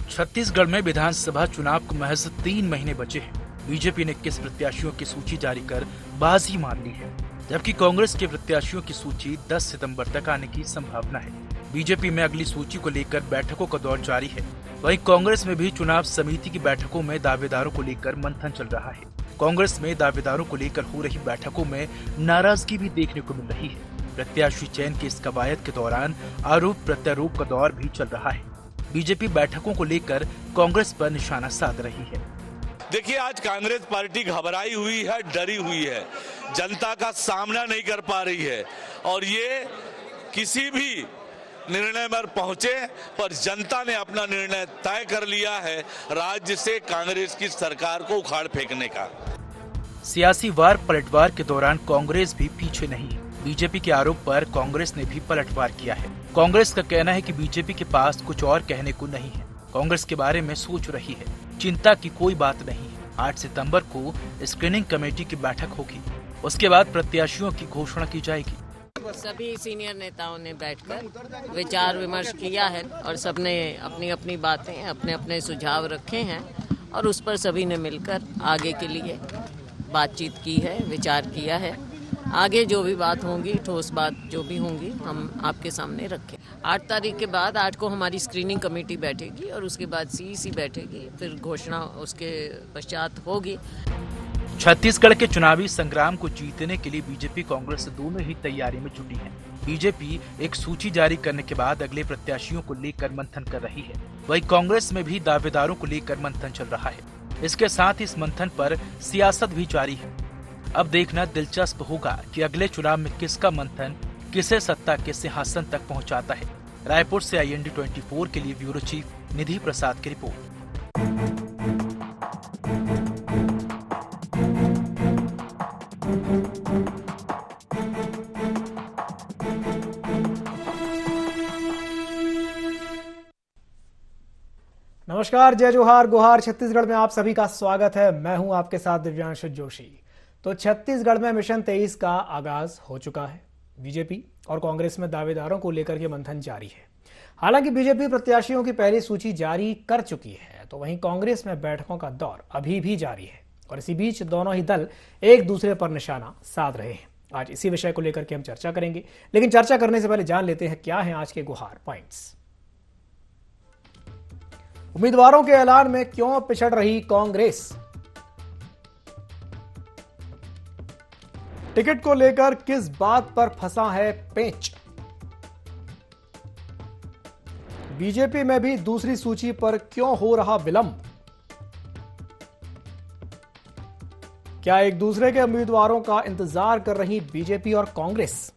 छत्तीसगढ़ में विधानसभा चुनाव को महज 3 महीने बचे हैं। बीजेपी ने 21 प्रत्याशियों की सूची जारी कर बाजी मार ली है, जबकि कांग्रेस के प्रत्याशियों की सूची 10 सितंबर तक आने की संभावना है। बीजेपी में अगली सूची को लेकर बैठकों का दौर जारी है। वहीं कांग्रेस में भी चुनाव समिति की बैठकों में दावेदारों को लेकर मंथन चल रहा है। कांग्रेस में दावेदारों को लेकर हो रही बैठकों में नाराजगी भी देखने को मिल रही है। प्रत्याशी चयन की इस कवायद के दौरान आरोप प्रत्यारोप का दौर भी चल रहा है। बीजेपी बैठकों को लेकर कांग्रेस पर निशाना साध रही है। देखिए, आज कांग्रेस पार्टी घबराई हुई है, डरी हुई है, जनता का सामना नहीं कर पा रही है और ये किसी भी निर्णय पर पहुंचे, पर जनता ने अपना निर्णय तय कर लिया है राज्य से कांग्रेस की सरकार को उखाड़ फेंकने का। सियासी वार पलटवार के दौरान कांग्रेस भी पीछे नहीं है। बीजेपी के आरोप पर कांग्रेस ने भी पलटवार किया है। कांग्रेस का कहना है कि बीजेपी के पास कुछ और कहने को नहीं है, कांग्रेस के बारे में सोच रही है, चिंता की कोई बात नहीं है। 8 सितंबर को स्क्रीनिंग कमेटी की बैठक होगी, उसके बाद प्रत्याशियों की घोषणा की जाएगी। सभी सीनियर नेताओं ने बैठकर विचार विमर्श किया है और सबने अपनी अपनी बातें, अपने अपने सुझाव रखे हैं और उस पर सभी ने मिलकर आगे के लिए बातचीत की है, विचार किया है। आगे जो भी बात होंगी, ठोस बात जो भी होंगी, हम आपके सामने रखें। 8 तारीख के बाद 8 को हमारी स्क्रीनिंग कमेटी बैठेगी और उसके बाद सीईसी बैठेगी, फिर घोषणा उसके पश्चात होगी। छत्तीसगढ़ के चुनावी संग्राम को जीतने के लिए बीजेपी कांग्रेस दोनों ही तैयारी में जुटी है। बीजेपी एक सूची जारी करने के बाद अगले प्रत्याशियों को लेकर मंथन कर रही है। वहीं कांग्रेस में भी दावेदारों को लेकर मंथन चल रहा है। इसके साथ इस मंथन पर सियासत भी जारी है। अब देखना दिलचस्प होगा कि अगले चुनाव में किसका मंथन किसे सत्ता के सिंहासन तक पहुंचाता है। रायपुर से IND 24 के लिए ब्यूरो चीफ निधि प्रसाद की रिपोर्ट। नमस्कार, जय जोहार, गुहार। छत्तीसगढ़ में आप सभी का स्वागत है। मैं हूं आपके साथ दिव्यांश जोशी। तो छत्तीसगढ़ में मिशन 23 का आगाज हो चुका है। बीजेपी और कांग्रेस में दावेदारों को लेकर के मंथन जारी है। हालांकि बीजेपी प्रत्याशियों की पहली सूची जारी कर चुकी है, तो वहीं कांग्रेस में बैठकों का दौर अभी भी जारी है और इसी बीच दोनों ही दल एक दूसरे पर निशाना साध रहे हैं। आज इसी विषय को लेकर के हम चर्चा करेंगे, लेकिन चर्चा करने से पहले जान लेते हैं क्या है आज के गुहार पॉइंट्स। उम्मीदवारों के ऐलान में क्यों पिछड़ रही कांग्रेस? टिकट को लेकर किस बात पर फंसा है पेंच? बीजेपी में भी दूसरी सूची पर क्यों हो रहा विलंब? क्या एक दूसरे के उम्मीदवारों का इंतजार कर रही बीजेपी और कांग्रेस?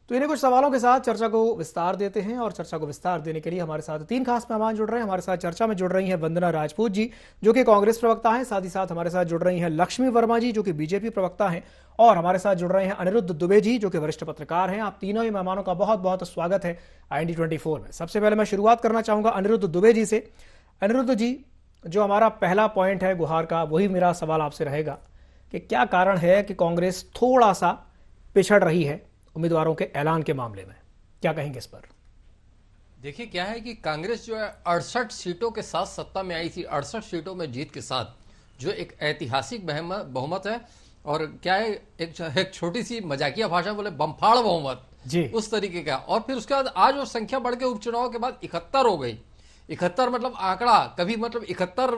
तो इन्हें कुछ सवालों के साथ चर्चा को विस्तार देते हैं और चर्चा को विस्तार देने के लिए हमारे साथ 3 खास मेहमान जुड़ रहे हैं। हमारे साथ चर्चा में जुड़ रही हैं वंदना राजपूत जी, जो कि कांग्रेस प्रवक्ता हैं। साथ ही साथ हमारे साथ जुड़ रही हैं लक्ष्मी वर्मा जी, जो कि बीजेपी प्रवक्ता हैं, और हमारे साथ जुड़ रहे हैं अनिरुद्ध दुबे जी, जो कि वरिष्ठ पत्रकार हैं। आप तीनों ही मेहमानों का बहुत बहुत स्वागत है IND 24 में। सबसे पहले मैं शुरुआत करना चाहूंगा अनिरुद्ध दुबे जी से। अनिरुद्ध जी, जो हमारा पहला पॉइंट है गुहार का, वही मेरा सवाल आपसे रहेगा कि क्या कारण है कि कांग्रेस थोड़ा सा पिछड़ रही है उम्मीदवारों के ऐलान के मामले में? क्या कहेंगे इस पर? देखिए, क्या है कि कांग्रेस जो है 68 सीटों के साथ सत्ता में आई थी। 68 सीटों में जीत के साथ जो एक ऐतिहासिक बहुमत है, और क्या है, एक छोटी सी मजाकिया भाषा बोले बमफाड़ बहुमत जी, उस तरीके का। और फिर उसके बाद आज वो संख्या बढ़ के उपचुनाव के बाद 71 हो गई। 71 मतलब आंकड़ा, कभी मतलब 71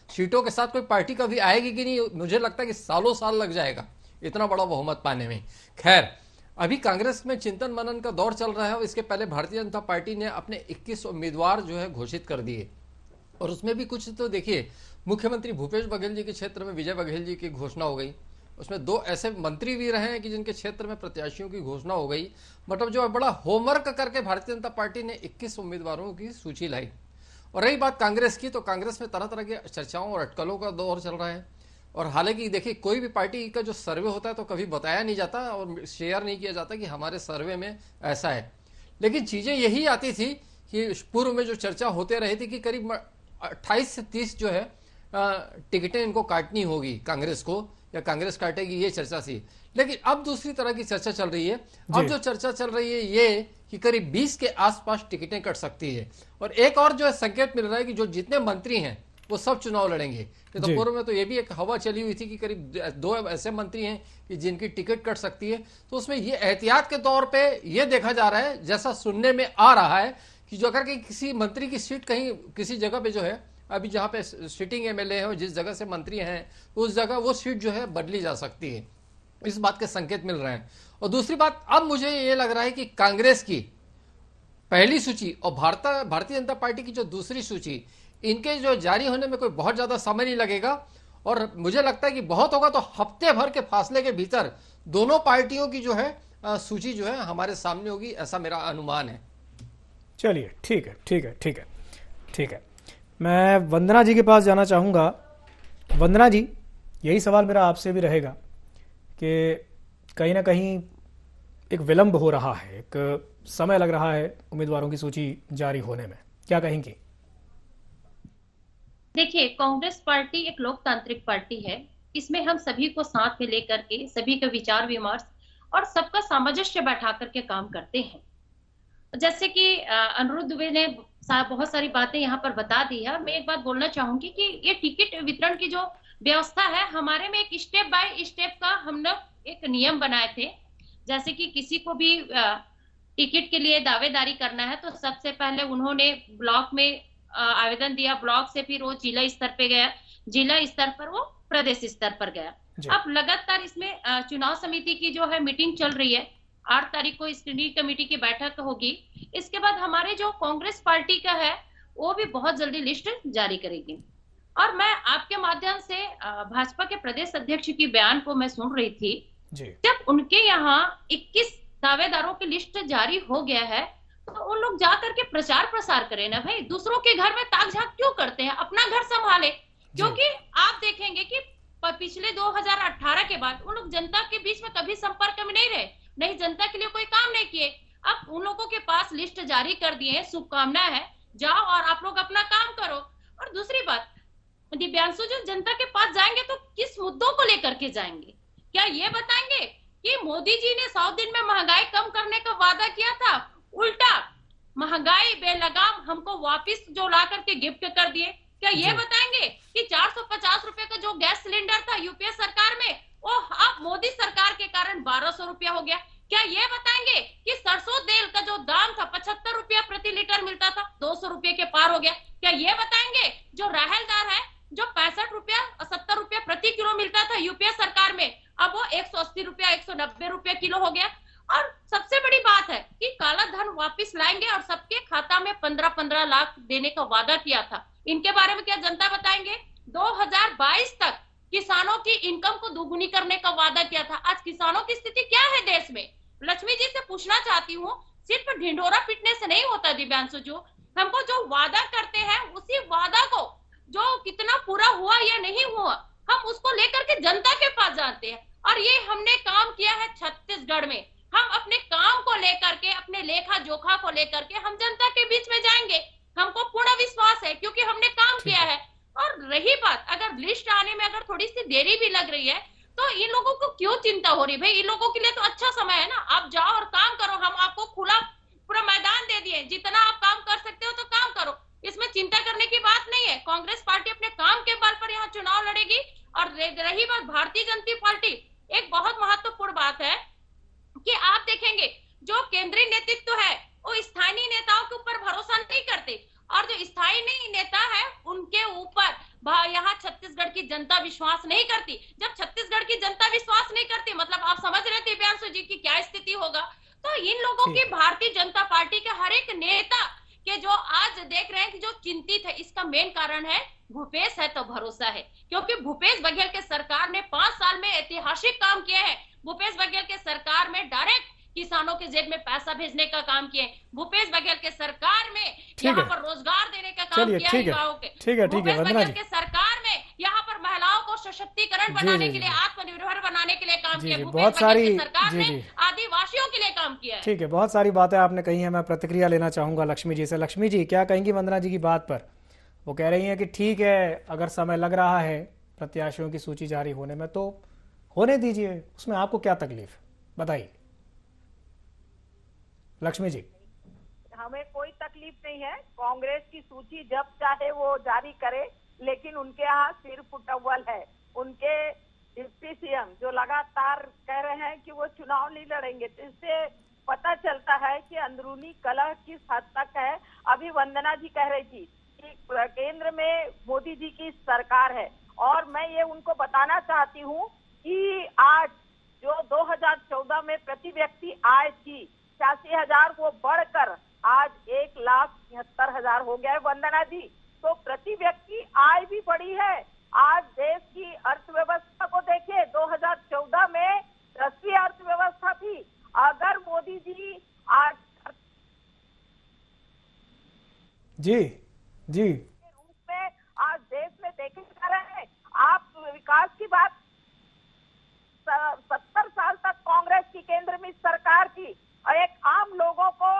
सीटों के साथ कोई पार्टी कभी आएगी कि नहीं, मुझे लगता है कि सालों साल लग जाएगा इतना बड़ा बहुमत पाने में। खैर, अभी कांग्रेस में चिंतन मनन का दौर चल रहा है और इसके पहले भारतीय जनता पार्टी ने अपने 21 उम्मीदवार जो है घोषित कर दिए, और उसमें भी कुछ तो देखिए, मुख्यमंत्री भूपेश बघेल जी के क्षेत्र में विजय बघेल जी की घोषणा हो गई। उसमें 2 ऐसे मंत्री भी रहे हैं कि जिनके क्षेत्र में प्रत्याशियों की घोषणा हो गई। मतलब जो बड़ा होमवर्क करके भारतीय जनता पार्टी ने 21 उम्मीदवारों की सूची लाई। और रही बात कांग्रेस की, तो कांग्रेस में तरह तरह की चर्चाओं और अटकलों का दौर चल रहा है। और हालांकि देखिए, कोई भी पार्टी का जो सर्वे होता है तो कभी बताया नहीं जाता और शेयर नहीं किया जाता कि हमारे सर्वे में ऐसा है, लेकिन चीजें यही आती थी कि पूर्व में जो चर्चा होते रही थी कि करीब 28 से 30 जो है टिकटें इनको काटनी होगी कांग्रेस को, या कांग्रेस काटेगी, ये चर्चा थी। लेकिन अब दूसरी तरह की चर्चा चल रही है। अब जो चर्चा चल रही है ये कि करीब 20 के आसपास टिकटें कट सकती है। और एक और जो है संकेत मिल रहा है कि जो जितने मंत्री हैं वो सब चुनाव लड़ेंगे। तो पूर्व में तो ये भी एक हवा चली हुई थी कि करीब 2 ऐसे मंत्री हैं कि जिनकी टिकट कट सकती है। तो उसमें ये एहतियात के तौर पे ये देखा जा रहा है, जैसा सुनने में आ रहा है, कि जो अगर किसी मंत्री की सीट कहीं किसी जगह पे जो है अभी जहां पे सिटिंग एमएलए है और जिस जगह से मंत्री हैं उस जगह वो सीट जो है बदली जा सकती है। इस बात के संकेत मिल रहे हैं। और दूसरी बात, अब मुझे ये लग रहा है कि कांग्रेस की पहली सूची और भारतीय जनता पार्टी की जो दूसरी सूची, इनके जो जारी होने में कोई बहुत ज्यादा समय नहीं लगेगा। और मुझे लगता है कि बहुत होगा तो हफ्ते भर के फासले के भीतर दोनों पार्टियों की जो है सूची जो है हमारे सामने होगी, ऐसा मेरा अनुमान है। चलिए ठीक है, ठीक है, ठीक है, ठीक है। मैं वंदना जी के पास जाना चाहूँगा। वंदना जी, यही सवाल मेरा आपसे भी रहेगा कि कहीं ना कहीं एक विलंब हो रहा है, एक समय लग रहा है उम्मीदवारों की सूची जारी होने में, क्या कहेंगी? देखिए, कांग्रेस पार्टी एक लोकतांत्रिक पार्टी है। इसमें हम सभी को साथ में लेकर के सभी का विचार विमर्श और सबका सामंजस्य बैठा करके काम करते हैं। जैसे कि अनिरुद्ध दुबे ने बहुत सारी बातें यहाँ पर बता दी है। मैं एक बात बोलना चाहूंगी कि ये टिकट वितरण की जो व्यवस्था है, हमारे में एक स्टेप बाय स्टेप का हम लोग एक नियम बनाए थे। जैसे कि किसी को भी टिकट के लिए दावेदारी करना है तो सबसे पहले उन्होंने ब्लॉक में आवेदन दिया, ब्लॉक से फिर वो जिला स्तर पे गया, जिला स्तर पर वो प्रदेश स्तर पर गया। अब लगातार इसमें चुनाव समिति की जो है मीटिंग चल रही है। 8 तारीख को स्क्रीनिंग कमेटी की बैठक होगी। इसके बाद हमारे जो कांग्रेस पार्टी का है वो भी बहुत जल्दी लिस्ट जारी करेगी। और मैं आपके माध्यम से भाजपा के प्रदेश अध्यक्ष की बयान को मैं सुन रही थी। जब उनके यहाँ 21 दावेदारों की लिस्ट जारी हो गया है तो उन लोग जाकर के प्रचार प्रसार करें ना भाई, दूसरों के घर में ताक झांक क्यों करते हैं, अपना घर संभाले। क्योंकि आप देखेंगे कि पिछले 2018 के बाद उन लोग जनता के बीच में कभी संपर्क में नहीं रहे, नहीं जनता के लिए कोई काम नहीं किए। अब उन लोगों के पास लिस्ट जारी कर दिए, शुभकामना है, जाओ और आप लोग अपना काम करो। और दूसरी बात, दिव्यांशु जो जनता के पास जाएंगे तो किस मुद्दों को लेकर के जाएंगे? क्या ये बताएंगे कि मोदी जी ने 100 दिन में महंगाई कम करने का वादा किया था, उल्टा महंगाई बेलगाम हमको वापिस जो ला करके गिफ्ट कर दिए? क्या ये बताएंगे कि 450 रुपए का जो गैस सिलेंडर था यूपीए सरकार में, वो अब मोदी सरकार के कारण 1200 रुपया हो गया? क्या ये बताएंगे कि सरसों तेल का जो दाम था 75 रुपया प्रति लीटर मिलता था, 200 रुपये के पार हो गया? क्या ये बताएंगे जो राहल दाल है जो 65 रुपया 70 रुपया प्रति किलो मिलता था यूपीए सरकार में, अब वो 180 रुपया 190 रुपया किलो हो गया? और सबसे बड़ी बात है कि काला धन वापिस लाएंगे और सबके खाता में 15-15 लाख देने का वादा किया था। इनके बारे में क्या जनता बताएंगे? 2022 तक किसानों की इनकम को दोगुनी करने का वादा किया था। आज किसानों की स्थिति क्या है देश में? लक्ष्मी जी से पूछना चाहती हूँ, सिर्फ ढिंढोरा पीटने से नहीं होता दिव्यांशु। जो हमको जो वादा करते हैं उसी वादा को जो कितना पूरा हुआ या नहीं हुआ, हम उसको लेकर के जनता के पास जाते हैं। और ये हमने काम किया है छत्तीसगढ़ में। हम अपने काम को लेकर के, अपने लेखा जोखा को लेकर के हम जनता के बीच में जाएंगे। हमको पूर्ण विश्वास है क्योंकि हमने काम किया है। और रही बात, अगर लिस्ट आने में अगर थोड़ी सी देरी भी लग रही है तो इन लोगों को क्यों चिंता हो रही? भाई इन लोगों के लिए तो अच्छा समय है ना, आप जाओ और काम करो। हम आपको खुला पूरा मैदान दे दिए, जितना आप काम कर सकते हो तो काम करो, इसमें चिंता करने की बात नहीं है। कांग्रेस पार्टी अपने काम के बल पर यहाँ चुनाव लड़ेगी। और रही बात भारतीय जनता पार्टी, एक बहुत महत्वपूर्ण बात है कि आप देखेंगे जो केंद्रीय नेतृत्व है वो स्थानीय नेताओं के ऊपर भरोसा नहीं करते, और जो स्थानीय नेता है उनके ऊपर यहाँ छत्तीसगढ़ की जनता विश्वास नहीं करती। जब छत्तीसगढ़ की जनता विश्वास नहीं करती, मतलब आप समझ रहे थे दिव्यांशु जी की क्या स्थिति होगा। तो इन लोगों की भारतीय जनता पार्टी के हर एक नेता के जो आज देख रहे हैं कि जो चिंतित है, इसका मेन कारण है भूपेश है तो भरोसा है। क्योंकि भूपेश बघेल के सरकार ने 5 साल में ऐतिहासिक काम किया है। भूपेश बघेल के सरकार में डायरेक्ट किसानों के जेब में पैसा भेजने का काम किए। भूपेश बघेल के सरकार में यहाँ पर रोजगार देने का काम किया है युवाओं के। भूपेश बघेल के सरकार में यहाँ पर महिलाओं को सशक्तिकरण बनाने के लिए, आत्मनिर्भर बनाने के लिए काम किया। बहुत सारी सरकार ने आदिवासियों के लिए काम किया है। ठीक है, बहुत सारी बातें आपने कही है। मैं प्रतिक्रिया लेना चाहूंगा लक्ष्मी जी से। लक्ष्मी जी, क्या कहेंगी वंदना जी की बात पर? वो कह रही हैं कि ठीक है, अगर समय लग रहा है प्रत्याशियों की सूची जारी होने में तो होने दीजिए, उसमें आपको क्या तकलीफ है, बताइए लक्ष्मी जी। हमें कोई तकलीफ नहीं है, कांग्रेस की सूची जब चाहे वो जारी करे, लेकिन उनके यहाँ सिर फुटअव्वल है। उनके डिप्टी सीएम जो लगातार कह रहे हैं कि वो चुनाव नहीं लड़ेंगे, तो इससे पता चलता है कि अंदरूनी कलह किस हद तक है। अभी वंदना जी कह रही थी कि केंद्र में मोदी जी की सरकार है, और मैं ये उनको बताना चाहती हूँ कि आज जो 2014 में प्रति व्यक्ति आय थी 86,000, वो बढ़कर आज 1,73,000 हो गया है वंदना जी। तो प्रति व्यक्ति आय भी बढ़ी है। आज देश की अर्थव्यवस्था को देखिए, 2014 में 10वीं अर्थव्यवस्था थी। अगर मोदी जी आज जी के रूप में आज देश में देखे जा रहे हैं, आप विकास की बात 70 साल तक कांग्रेस की केंद्र में सरकार थी और एक आम लोगों को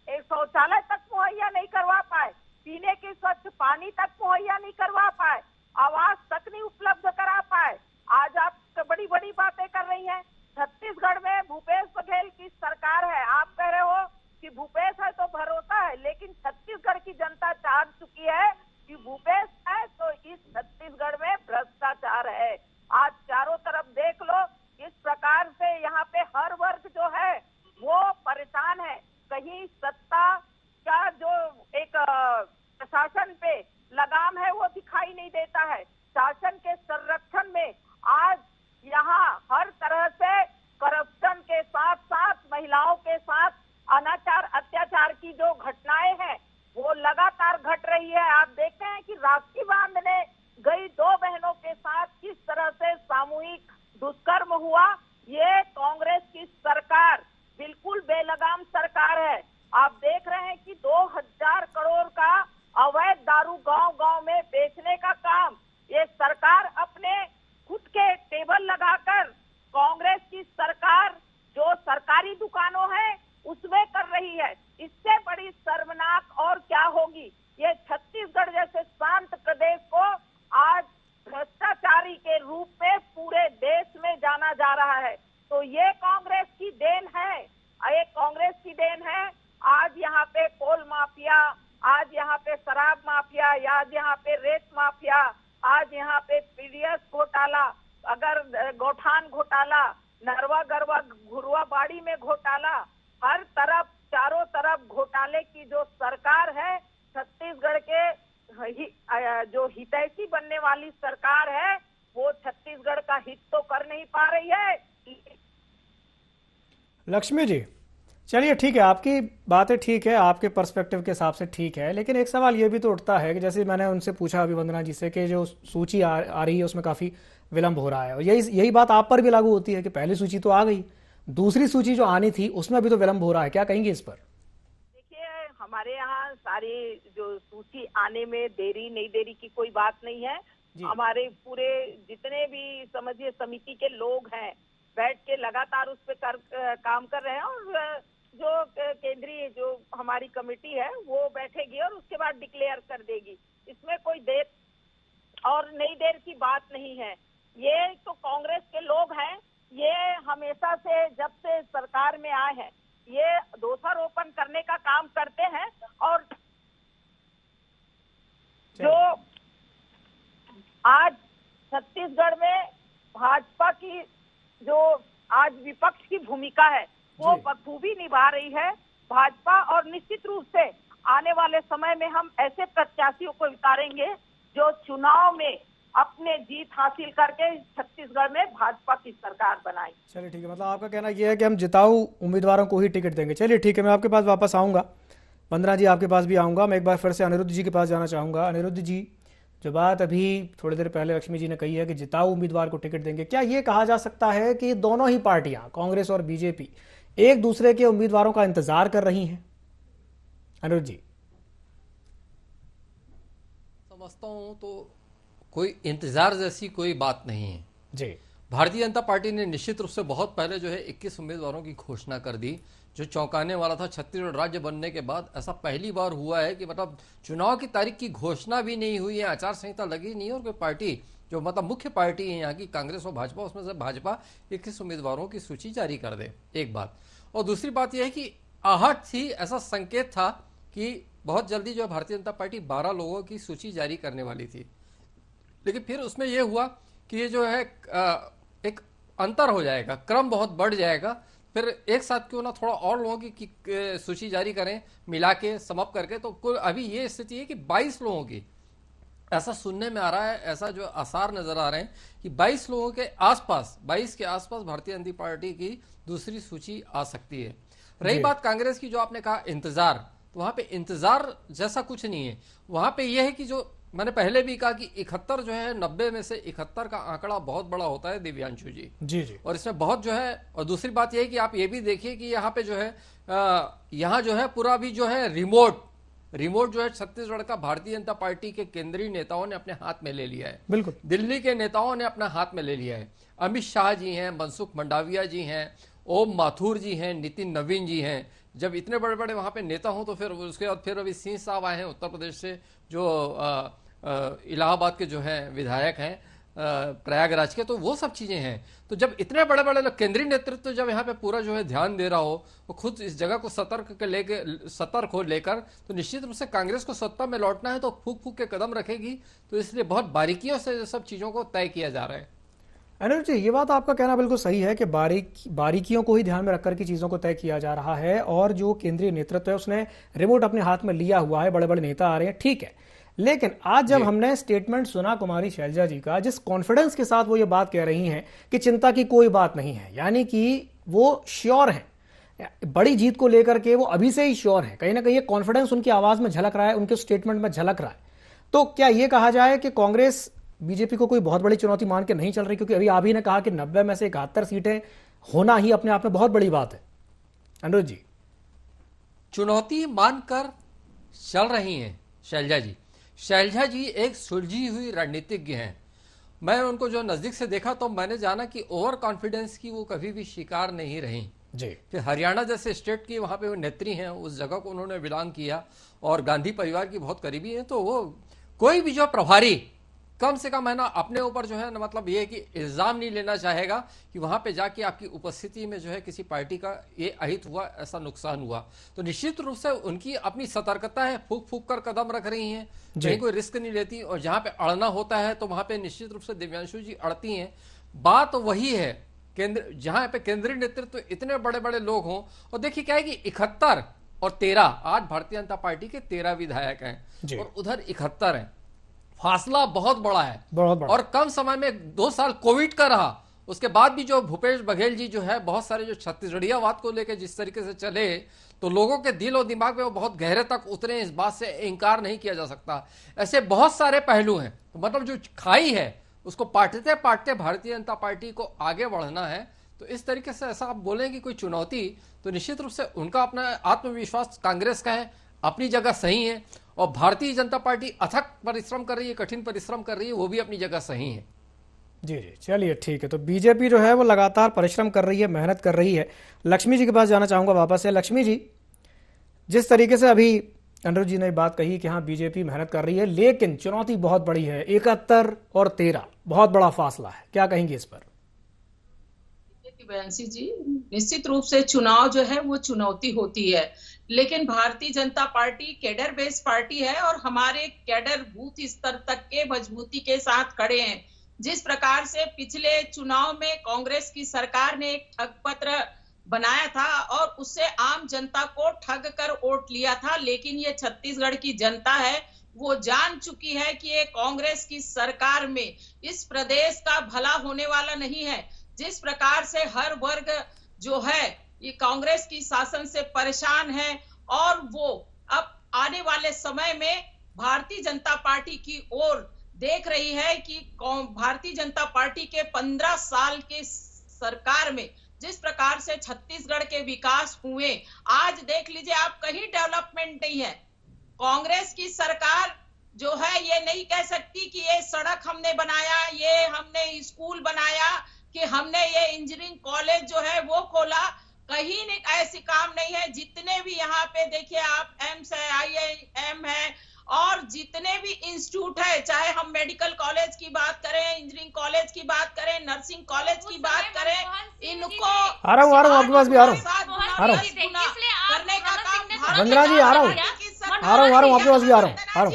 एक शौचालय तक मुहैया नहीं करवा पाए, पीने के स्वच्छ पानी तक मुहैया नहीं करवा पाए, आवास तक नहीं उपलब्ध करा पाए। आज आप बड़ी बड़ी बातें कर रही हैं। छत्तीसगढ़ में भूपेश बघेल की सरकार है, आप कह रहे हो कि भूपेश है तो भरोसा है, लेकिन छत्तीसगढ़ की जनता जान चुकी है कि भूपेश है तो इस छत्तीसगढ़ में भ्रष्टाचार है। आज चारों तरफ देख लो, इस प्रकार से यहाँ पे हर वर्ग जो है वो परेशान है। कहीं सत्ता का जो एक प्रशासन पे लगाम है वो दिखाई नहीं देता है। शासन के संरक्षण में आज यहाँ हर तरह से करप्शन के साथ साथ महिलाओं के साथ अनाचार अत्याचार की जो घटनाएं हैं वो लगातार घट रही है। आप देखते हैं कि राखी बांधने गई 2 बहनों के साथ किस तरह से सामूहिक दुष्कर्म हुआ। ये कांग्रेस की सरकार बिल्कुल बेलगाम सरकार है। आप देख रहे हैं कि 2,000 करोड़ का अवैध दारू गांव-गांव में बेचने का काम ये सरकार अपने खुद के टेबल लगाकर, कांग्रेस की सरकार जो सरकारी दुकानों है उसमें कर रही है। इससे बड़ी शर्मनाक और क्या होगी। ये छत्तीसगढ़ जैसे शांत प्रदेश को आज भ्रष्टाचारी के रूप में पूरे देश में जाना जा रहा है। तो ये कांग्रेस की देन है, ये कांग्रेस की देन है। आज यहाँ पे कोल माफिया, आज यहाँ पे शराब माफिया, आज यहाँ पे रेत माफिया, आज यहाँ पे पीडीएस घोटाला, अगर गौठान घोटाला, नरवा गरवा घुरवा बाड़ी में घोटाला, हर तरफ चारों तरफ घोटाले की जो सरकार है, छत्तीसगढ़ के जो हितैषी बनने वाली सरकार है वो छत्तीसगढ़ का हित तो कर नहीं पा रही है। लक्ष्मी जी, चलिए ठीक है, आपकी बातें ठीक है, आपके पर्सपेक्टिव के हिसाब से ठीक है, लेकिन एक सवाल ये भी तो उठता है कि जैसे मैंने उनसे पूछा अभी वंदना जी से कि जो सूची आ रही है उसमें काफ़ी विलंब हो रहा है, और यही बात आप पर भी लागू होती है कि पहली सूची तो आ गई, दूसरी सूची जो आनी थी उसमें अभी तो विलंब हो रहा है, क्या कहेंगे इस पर? देखिए, हमारे यहाँ सारी जो सूची आने में देरी नहीं देरी की कोई बात नहीं है। हमारे पूरे जितने भी समझिए समिति के लोग हैं बैठ के लगातार उस पर काम कर रहे हैं, और जो केंद्रीय जो हमारी कमेटी है वो बैठेगी और उसके बाद डिक्लेयर कर देगी। इसमें कोई देर और नई देर की बात नहीं है। ये तो कांग्रेस के लोग हैं, ये हमेशा से जब से सरकार में आए हैं ये दोषारोपण करने का काम करते हैं, और जो आज छत्तीसगढ़ में भाजपा की जो आज विपक्ष की भूमिका है वो बखूबी निभा रही है भाजपा, और निश्चित रूप से आने वाले समय में हम ऐसे प्रत्याशियों को उतारेंगे जो चुनाव में अपने जीत हासिल करके छत्तीसगढ़ में भाजपा की सरकार बनाई। चलिए ठीक है, मतलब आपका कहना यह है कि हम जिताऊ उम्मीदवारों को ही टिकट देंगे। चलिए ठीक है, मैं आपके पास वापस आऊंगा, वंदना जी आपके पास भी आऊंगा। मैं एक बार फिर से अनिरुद्ध जी के पास जाना चाहूंगा। अनिरुद्ध जी, जो बात अभी थोड़ी देर पहले लक्ष्मी जी ने कही है कि जिताऊ उम्मीदवार को टिकट देंगे, क्या ये कहा जा सकता है कि दोनों ही पार्टियां कांग्रेस और बीजेपी एक दूसरे के उम्मीदवारों का इंतजार कर रही हैं? अनिरुद्ध जी। समझता हूं तो कोई इंतजार जैसी कोई बात नहीं है जी। भारतीय जनता पार्टी ने निश्चित रूप से बहुत पहले जो है 21 उम्मीदवारों की घोषणा कर दी, जो चौंकाने वाला था। छत्तीसगढ़ राज्य बनने के बाद ऐसा पहली बार हुआ है कि मतलब चुनाव की तारीख की घोषणा भी नहीं हुई है, आचार संहिता लगी नहीं है और कोई पार्टी जो मतलब मुख्य पार्टी है यहाँ की कांग्रेस और भाजपा, उसमें से भाजपा 21 उम्मीदवारों की सूची जारी कर दे, एक बात। और दूसरी बात यह है कि आहट थी, ऐसा संकेत था कि बहुत जल्दी जो भारतीय जनता पार्टी 12 लोगों की सूची जारी करने वाली थी, लेकिन फिर उसमें यह हुआ कि ये जो है एक अंतर हो जाएगा, क्रम बहुत बढ़ जाएगा, फिर एक साथ क्यों ना थोड़ा और लोगों की सूची जारी करें मिला के समअप करके। तो कुल अभी ये स्थिति है कि 22 लोगों की, ऐसा सुनने में आ रहा है, ऐसा जो आसार नजर आ रहे हैं कि 22 लोगों के आसपास, 22 के आसपास भारतीय जनता पार्टी की दूसरी सूची आ सकती है। रही बात कांग्रेस की, जो आपने कहा इंतजार, तो वहां पे इंतजार जैसा कुछ नहीं है। वहां पे यह है कि जो मैंने पहले भी कहा कि 71 जो है 90 में से 71 का आंकड़ा बहुत बड़ा होता है दिव्यांशु जी। जी। और इसमें बहुत जो है, और दूसरी बात यह है कि आप ये भी देखिए कि यहाँ पे जो है यहाँ जो है पूरा भी जो है रिमोट जो है छत्तीसगढ़ का भारतीय जनता पार्टी के केंद्रीय नेताओं ने अपने हाथ में ले लिया है। बिल्कुल, दिल्ली के नेताओं ने अपना हाथ में ले लिया है। अमित शाह जी हैं, मनसुख मंडाविया जी हैं, ओम माथुर जी हैं, नितिन नवीन जी हैं। जब इतने बड़े बड़े वहां पे नेता हों तो फिर उसके बाद फिर अभी सिंह साहब आए हैं उत्तर प्रदेश से, जो इलाहाबाद के जो हैं विधायक हैं प्रयागराज के, तो वो सब चीजें हैं। तो जब इतने बड़े बड़े लोग, केंद्रीय नेतृत्व जब यहाँ पे पूरा जो है ध्यान दे रहा हो, वो खुद इस जगह को सतर्क हो लेकर, तो निश्चित रूप से कांग्रेस को सत्ता में लौटना है तो फूक फूक के कदम रखेगी। तो इसलिए बहुत बारीकियों से सब चीजों को तय किया जा रहा है। अनिल जी, ये बात आपका कहना बिल्कुल सही है कि बारीकियों को ही ध्यान में रखकर के चीजों को तय किया जा रहा है, और जो केंद्रीय नेतृत्व है उसने रिमोट अपने हाथ में लिया हुआ है, बड़े बड़े नेता आ रहे हैं, ठीक है। लेकिन आज जब हमने स्टेटमेंट सुना कुमारी शैलजा जी का, जिस कॉन्फिडेंस के साथ वो ये बात कह रही हैं कि चिंता की कोई बात नहीं है, यानी कि वो श्योर हैं बड़ी जीत को लेकर के, वो अभी से ही श्योर हैं, कहीं ना कहीं ये कॉन्फिडेंस उनकी आवाज में झलक रहा है, उनके स्टेटमेंट में झलक रहा है। तो क्या ये कहा जाए कि कांग्रेस बीजेपी को कोई बहुत बड़ी चुनौती मान के नहीं चल रही? क्योंकि अभी आप ही ने कहा कि 90 में से 71 सीटें होना ही अपने आप में बहुत बड़ी बात है। अनुज जी, चुनौती मानकर चल रही हैं शैलजा जी। शैलजा जी एक सुलझी हुई रणनीतिज्ञ हैं। मैं उनको जो नजदीक से देखा तो मैंने जाना कि ओवर कॉन्फिडेंस की वो कभी भी शिकार नहीं रही जी। फिर हरियाणा जैसे स्टेट की वहां पे वो नेत्री हैं, उस जगह को उन्होंने बिलोंग किया और गांधी परिवार की बहुत करीबी है। तो वो कोई भी जो प्रभारी कम से कम है ना अपने ऊपर जो है ना, मतलब ये कि इल्जाम नहीं लेना चाहेगा कि वहां पे जाके आपकी उपस्थिति में जो है किसी पार्टी का ये अहित हुआ, ऐसा नुकसान हुआ। तो निश्चित रूप से उनकी अपनी सतर्कता है, फूक फूक कर कदम रख रही हैं, कहीं कोई रिस्क नहीं लेती, और जहां पे अड़ना होता है तो वहां पे निश्चित रूप से दिव्यांशु जी अड़ती हैं। बात वही है, केंद्र जहां पे केंद्रीय नेतृत्व इतने बड़े बड़े लोग हों, और देखिए क्या है कि 71 और 13, आज भारतीय जनता पार्टी के 13 विधायक हैं और उधर 71 हैं, फासला बहुत बड़ा है, बहुत बड़ा। और कम समय में 2 साल कोविड का रहा, उसके बाद भी जो भूपेश बघेल जी जो है बहुत सारे जो छत्तीसगढ़ियावाद को लेकर जिस तरीके से चले, तो लोगों के दिल और दिमाग में वो बहुत गहरे तक उतरे, इस बात से इनकार नहीं किया जा सकता। ऐसे बहुत सारे पहलू हैं, तो मतलब जो खाई है उसको पाटते पाटते भारतीय जनता पार्टी को आगे बढ़ना है। तो इस तरीके से ऐसा आप बोलेंगे कोई चुनौती, तो निश्चित रूप से उनका अपना आत्मविश्वास कांग्रेस का है, अपनी जगह सही है, और भारतीय जनता पार्टी अथक परिश्रम कर रही है, कठिन परिश्रम कर रही है, वो भी अपनी जगह सही है। जी जी, चलिए ठीक है। तो बीजेपी जो है वो लगातार परिश्रम कर रही है, मेहनत कर रही है। लक्ष्मी जी के पास जाना चाहूंगा वापस से। लक्ष्मी जी, जिस तरीके से अभी अनुज जी ने बात कही कि हाँ बीजेपी मेहनत कर रही है, लेकिन चुनौती बहुत बड़ी है, 71 और 13 बहुत बड़ा फासला है, क्या कहेंगे इस पर? बयांसी जी, निश्चित रूप से चुनाव जो है वो चुनौती होती है, लेकिन Bharatiya Janata party cadre based party है और हमारे कैडर बूथ स्तर तक के मजबूती के साथ खड़े हैं। जिस प्रकार से पिछले चुनाव में कांग्रेस की सरकार ने एक ठग पत्र बनाया था और उससे आम जनता को ठग कर वोट लिया था, लेकिन ये छत्तीसगढ़ की जनता है वो जान चुकी है कि ये कांग्रेस की सरकार में इस प्रदेश का भला होने वाला नहीं है। जिस प्रकार से हर वर्ग जो है ये कांग्रेस की शासन से परेशान है और वो अब आने वाले समय में भारतीय जनता पार्टी की ओर देख रही है कि भारतीय जनता पार्टी के 15 साल के सरकार में जिस प्रकार से छत्तीसगढ़ के विकास हुए, आज देख लीजिए आप कहीं डेवलपमेंट नहीं है। कांग्रेस की सरकार जो है ये नहीं कह सकती कि ये सड़क हमने बनाया, ये हमने स्कूल बनाया, कि हमने ये इंजीनियरिंग कॉलेज जो है वो खोला, कहीं नहीं ऐसी काम नहीं है। जितने भी यहाँ पे देखिए आप एम्स है, IIM है और जितने भी इंस्टीट्यूट है, चाहे हम मेडिकल कॉलेज की बात करें, इंजीनियरिंग कॉलेज की बात करें, नर्सिंग कॉलेज की बात करें, इनको आ रहा हूँ आपके पास भी आ रहा हूँ करने का काम वंदना जी आ रहा हूँ आपके पास भी आ रहा हूँ।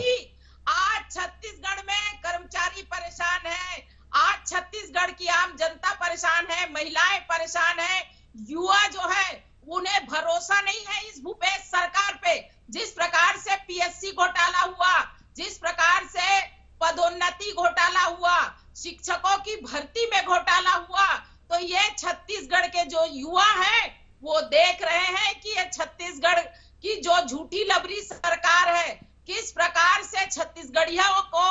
आज छत्तीसगढ़ में कर्मचारी परेशान है, आज छत्तीसगढ़ की आम जनता परेशान है, महिलाएं परेशान है, युवा जो है उन्हें भरोसा नहीं है इस भूपेश सरकार पे। जिस प्रकार से PSC घोटाला हुआ, जिस प्रकार से पदोन्नति घोटाला हुआ, शिक्षकों की भर्ती में घोटाला हुआ, तो ये छत्तीसगढ़ के जो युवा हैं वो देख रहे हैं कि ये छत्तीसगढ़ की जो झूठी लबरी सरकार है किस प्रकार से छत्तीसगढ़ियों को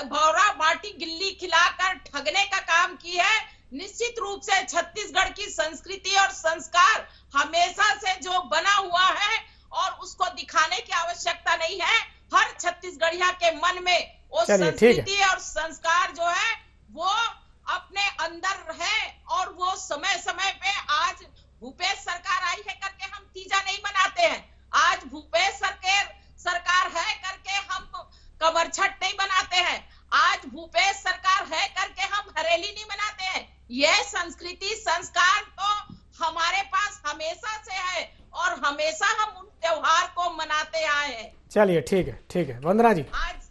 भौरा माटी गिल्ली खिलाकर ठगने का काम की है। निश्चित रूप से छत्तीसगढ़ की संस्कृति और संस्कार हमेशा से जो बना हुआ है और उसको दिखाने की आवश्यकता नहीं है। हर छत्तीसगढ़िया के मन में वो संस्कृति और संस्कार जो है वो अपने अंदर है और वो समय समय पे आज भूपेश सरकार आई है करके हम तीजा नहीं मनाते हैं, आज भूपेश सरकार है करके हम कमर छठ नहीं बनाते हैं, आज भूपेश सरकार है करके हम हरेली नहीं मनाते हैं। यह संस्कृति संस्कार तो हमारे पास हमेशा से है और हमेशा हम उन त्योहार को मनाते आए हैं। चलिए ठीक है वंदना जी। आज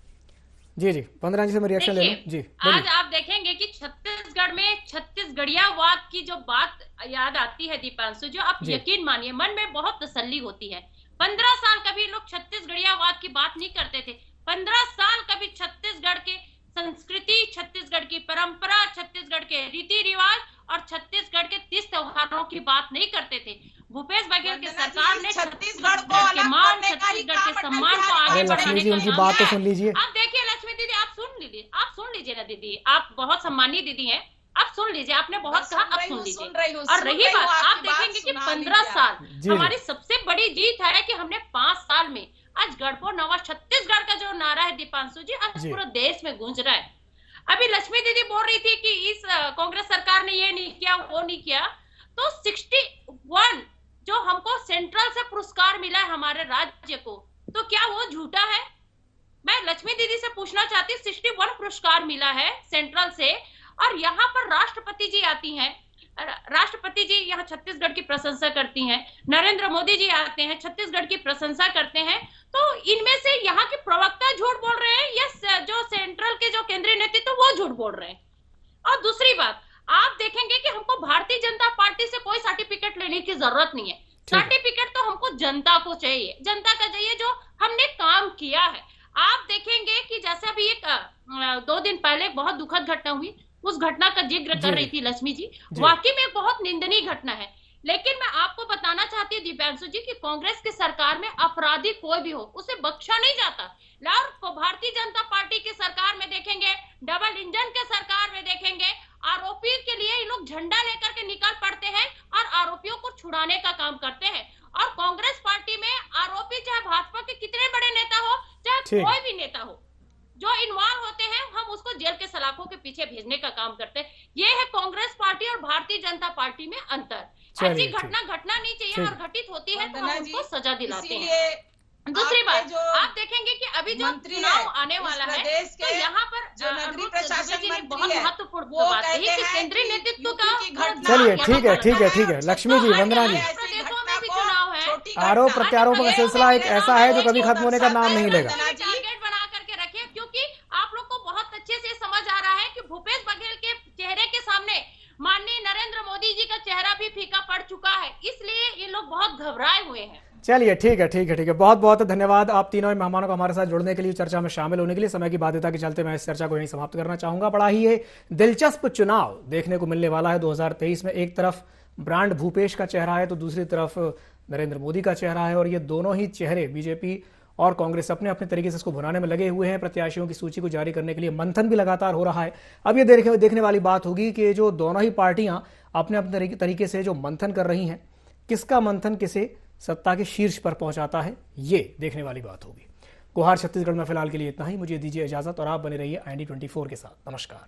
जी वंदना जी से मैं रिएक्शन ले लूं। जी आज आप देखेंगे कि छत्तीसगढ़ में छत्तीसगढ़ियावाद की जो बात याद आती है दीपांशु, जो आप यकीन मानिए मन में बहुत तसल्ली होती है। 15 साल कभी लोग छत्तीसगढ़ियावाद की बात नहीं करते थे, 15 साल कभी छत्तीसगढ़ के संस्कृति, छत्तीसगढ़ की परंपरा, छत्तीसगढ़ के रीति रिवाज और छत्तीसगढ़ के 30 त्योहारों की बात नहीं करते थे। भूपेश बघेल की सरकार ने छत्तीसगढ़ के मान, छत्तीसगढ़ के सम्मान को आगे बढ़ाने का उनकी बात तो सुन लीजिए। आप देखिए लक्ष्मी दीदी, आप सुन लीजिए ना दीदी, आप बहुत सम्मानीय दीदी हैं, आप सुन लीजिए, आपने बहुत कहा, आप सुन लीजिए। और रही बात, आप देखेंगे कि 15 साल हमारी सबसे बड़ी जीत है कि हमने 5 साल में आज गढ़पो नवा छत्तीसगढ़ का जो नारा है दीपांशु जी, आज पूरे देश में गूंज रहा है। अभी लक्ष्मी दीदी बोल रही थी कि इस कांग्रेस सरकार ने ये नहीं किया वो नहीं किया, तो 61 जो हमको सेंट्रल से पुरस्कार मिला है हमारे राज्य को, तो क्या वो झूठा है? मैं लक्ष्मी दीदी से पूछना चाहती हूँ, 61 पुरस्कार मिला है सेंट्रल से और यहाँ पर राष्ट्रपति जी आती हैं, राष्ट्रपति जी यहाँ छत्तीसगढ़ की प्रशंसा करती हैं, नरेंद्र मोदी जी आते हैं छत्तीसगढ़ की प्रशंसा करते हैं, तो इनमें से यहाँ के प्रवक्ता झूठ बोल रहे हैं या जो सेंट्रल के जो केंद्रीय नेतृत्व वो झूठ बोल रहे हैं? और दूसरी बात, आप देखेंगे कि हमको भारतीय जनता पार्टी से कोई सर्टिफिकेट लेने की जरूरत नहीं है। सर्टिफिकेट तो हमको जनता को चाहिए, जनता का चाहिए जो हमने काम किया है। आप देखेंगे कि जैसे अभी 2 दिन पहले बहुत दुखद घटना हुई, उस घटना का जिक्र कर रही थी लक्ष्मी जी, वाकई में बहुत निंदनीय घटना है। लेकिन मैं आपको बताना चाहती हूँ दिव्यांशु जी कि कांग्रेस की सरकार में अपराधी कोई भी हो उसे बख्शा नहीं जाता। और भारतीय जनता पार्टी की सरकार में देखेंगे, डबल इंजन के सरकार में देखेंगे, आरोपी के लिए ये लोग झंडा लेकर के निकल पड़ते हैं और आरोपियों को छुड़ाने का काम करते हैं। और कांग्रेस पार्टी में आरोपी चाहे भाजपा के कितने बड़े नेता हो, चाहे कोई भी नेता हो, जो इन्वॉल्व होते हैं हम उसको जेल के सलाखों के पीछे भेजने का काम करते हैं। ये है कांग्रेस पार्टी और भारतीय जनता पार्टी में अंतर। ऐसी घटना घटना नहीं चाहिए और घटित होती है तो हम उनको सजा दिलाते हैं। दूसरी बात, आप देखेंगे कि अभी जो चुनाव आने वाला है तो यहाँ पर जो नगरीय प्रशासन ने बहुत महत्वपूर्ण बात कही कि केंद्रीय नेतृत्व का। चलिए ठीक है लक्ष्मी जी, वंदना जी, प्रदेशों में भी चुनाव है, आरोप प्रत्यारोपों का सिलसिला एक ऐसा है जो कभी खत्म होने का नाम नहीं लेगा। टारगेट बना करके रखे, क्योंकि आप लोग को बहुत अच्छे से समझ आ रहा है कि भूपेश बघेल के चेहरे के सामने माननीय नरेंद्र मोदी जी का चेहरा भी फीका पड़ चुका है, इसलिए ये लोग बहुत घबराए हुए हैं। चलिए ठीक है बहुत बहुत धन्यवाद आप तीनों मेहमानों को हमारे साथ जुड़ने के लिए, चर्चा में शामिल होने के लिए। समय की बाध्यता के चलते मैं इस चर्चा को यहीं समाप्त करना चाहूंगा। बड़ा ही ये दिलचस्प चुनाव देखने को मिलने वाला है 2023 में। एक तरफ ब्रांड भूपेश का चेहरा है तो दूसरी तरफ नरेंद्र मोदी का चेहरा है, और ये दोनों ही चेहरे बीजेपी और कांग्रेस अपने अपने तरीके से इसको भुनाने में लगे हुए हैं। प्रत्याशियों की सूची को जारी करने के लिए मंथन भी लगातार हो रहा है। अब ये देखने वाली बात होगी कि जो दोनों ही पार्टियां अपने अपने तरीके से जो मंथन कर रही हैं, किसका मंथन किसे सत्ता के शीर्ष पर पहुंचाता है, ये देखने वाली बात होगी। गुहार छत्तीसगढ़ में फिलहाल के लिए इतना ही। मुझे दीजिए इजाजत और आप बने रहिए IND24 के साथ। नमस्कार।